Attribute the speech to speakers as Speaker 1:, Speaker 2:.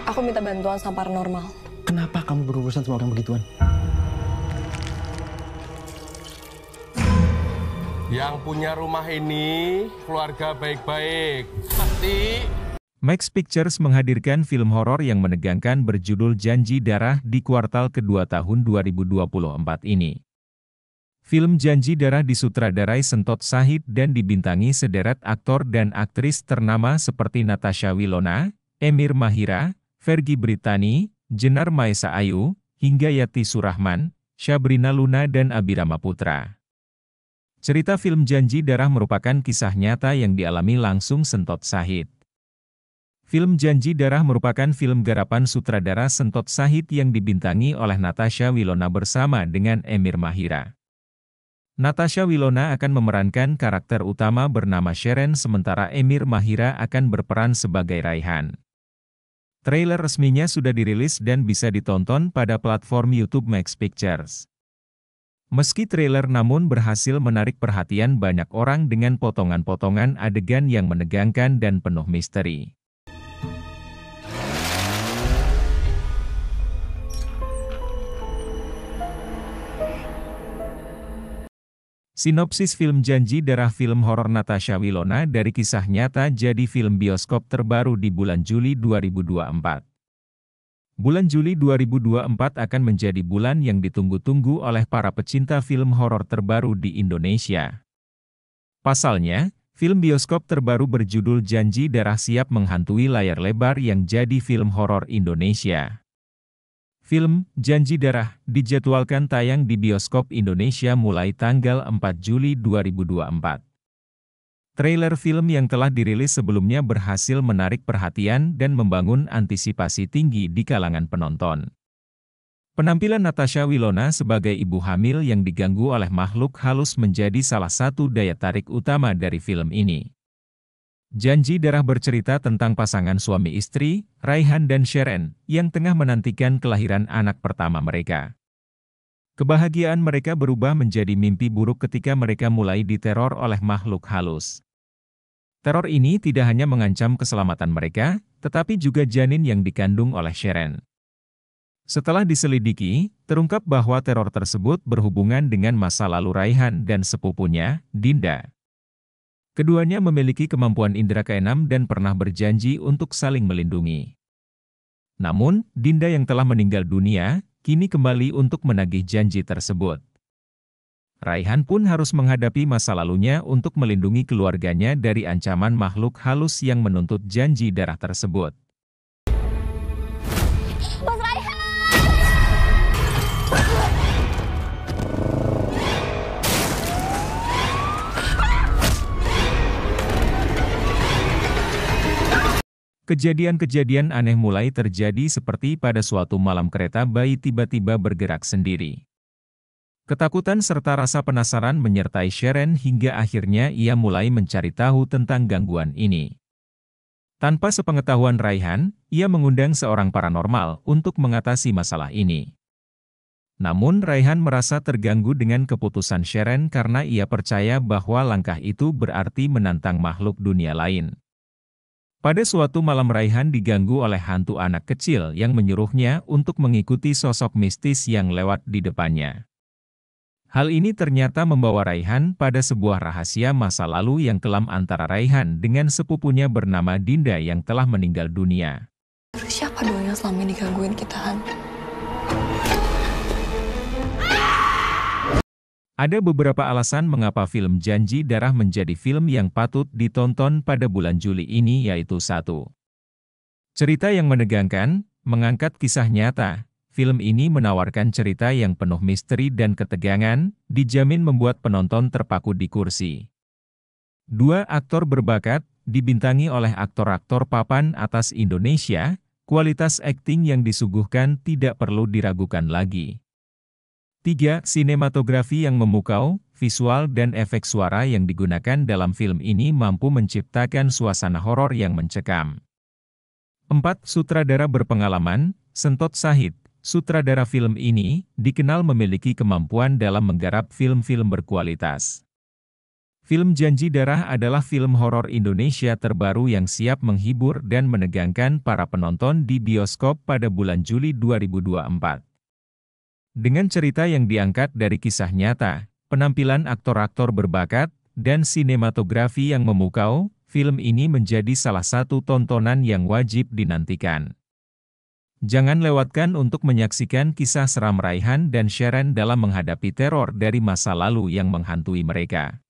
Speaker 1: Aku minta bantuan sama paranormal.
Speaker 2: Kenapa kamu berurusan sama orang begituan?
Speaker 3: Yang punya rumah ini keluarga baik-baik. Pasti.
Speaker 4: Max Pictures menghadirkan film horor yang menegangkan berjudul Janji Darah di kuartal kedua tahun 2024 ini. Film Janji Darah disutradarai Sentot Sahid dan dibintangi sederet aktor dan aktris ternama seperti Natasha Wilona, Emir Mahira, Fergie Britani, Jenar Maesa Ayu, hingga Yati Surahman, Sabrina Luna dan Abirama Putra. Cerita film Janji Darah merupakan kisah nyata yang dialami langsung Sentot Sahid. Film Janji Darah merupakan film garapan sutradara Sentot Sahid yang dibintangi oleh Natasha Wilona bersama dengan Emir Mahira. Natasha Wilona akan memerankan karakter utama bernama Sharon sementara Emir Mahira akan berperan sebagai Raihan. Trailer resminya sudah dirilis dan bisa ditonton pada platform YouTube Max Pictures. Meski trailer namun berhasil menarik perhatian banyak orang dengan potongan-potongan adegan yang menegangkan dan penuh misteri. Sinopsis film Janji Darah film horor Natasha Wilona dari kisah nyata jadi film bioskop terbaru di bulan Juli 2024. Bulan Juli 2024 akan menjadi bulan yang ditunggu-tunggu oleh para pecinta film horor terbaru di Indonesia. Pasalnya, film bioskop terbaru berjudul Janji Darah siap menghantui layar lebar yang jadi film horor Indonesia. Film Janji Darah dijadwalkan tayang di bioskop Indonesia mulai tanggal 4 Juli 2024. Trailer film yang telah dirilis sebelumnya berhasil menarik perhatian dan membangun antisipasi tinggi di kalangan penonton. Penampilan Natasha Wilona sebagai ibu hamil yang diganggu oleh makhluk halus menjadi salah satu daya tarik utama dari film ini. Janji Darah bercerita tentang pasangan suami istri, Raihan dan Sharon, yang tengah menantikan kelahiran anak pertama mereka. Kebahagiaan mereka berubah menjadi mimpi buruk ketika mereka mulai diteror oleh makhluk halus. Teror ini tidak hanya mengancam keselamatan mereka, tetapi juga janin yang dikandung oleh Sharon. Setelah diselidiki, terungkap bahwa teror tersebut berhubungan dengan masa lalu Raihan dan sepupunya, Dinda. Keduanya memiliki kemampuan indera keenam dan pernah berjanji untuk saling melindungi. Namun, Dinda yang telah meninggal dunia, kini kembali untuk menagih janji tersebut. Raihan pun harus menghadapi masa lalunya untuk melindungi keluarganya dari ancaman makhluk halus yang menuntut janji darah tersebut.
Speaker 1: Mas Raihan!
Speaker 4: Kejadian-kejadian aneh mulai terjadi seperti pada suatu malam kereta bayi tiba-tiba bergerak sendiri. Ketakutan serta rasa penasaran menyertai Sharon hingga akhirnya ia mulai mencari tahu tentang gangguan ini. Tanpa sepengetahuan Raihan, ia mengundang seorang paranormal untuk mengatasi masalah ini. Namun Raihan merasa terganggu dengan keputusan Sharon karena ia percaya bahwa langkah itu berarti menantang makhluk dunia lain. Pada suatu malam Raihan diganggu oleh hantu anak kecil yang menyuruhnya untuk mengikuti sosok mistis yang lewat di depannya. Hal ini ternyata membawa Raihan pada sebuah rahasia masa lalu yang kelam antara Raihan dengan sepupunya bernama Dinda yang telah meninggal dunia.
Speaker 1: Terus siapa dong yang selama ini gangguin kita, Han?
Speaker 4: Ada beberapa alasan mengapa film Janji Darah menjadi film yang patut ditonton pada bulan Juli ini yaitu 1. Cerita yang menegangkan, mengangkat kisah nyata. Film ini menawarkan cerita yang penuh misteri dan ketegangan, dijamin membuat penonton terpaku di kursi. 2. Aktor berbakat, dibintangi oleh aktor-aktor papan atas Indonesia, kualitas akting yang disuguhkan tidak perlu diragukan lagi. 3. Sinematografi yang memukau, visual dan efek suara yang digunakan dalam film ini mampu menciptakan suasana horor yang mencekam. 4. Sutradara berpengalaman, Sentot Sahid. Sutradara film ini dikenal memiliki kemampuan dalam menggarap film-film berkualitas. Film Janji Darah adalah film horor Indonesia terbaru yang siap menghibur dan menegangkan para penonton di bioskop pada bulan Juli 2024. Dengan cerita yang diangkat dari kisah nyata, penampilan aktor-aktor berbakat, dan sinematografi yang memukau, film ini menjadi salah satu tontonan yang wajib dinantikan. Jangan lewatkan untuk menyaksikan kisah seram Raihan dan Sharon dalam menghadapi teror dari masa lalu yang menghantui mereka.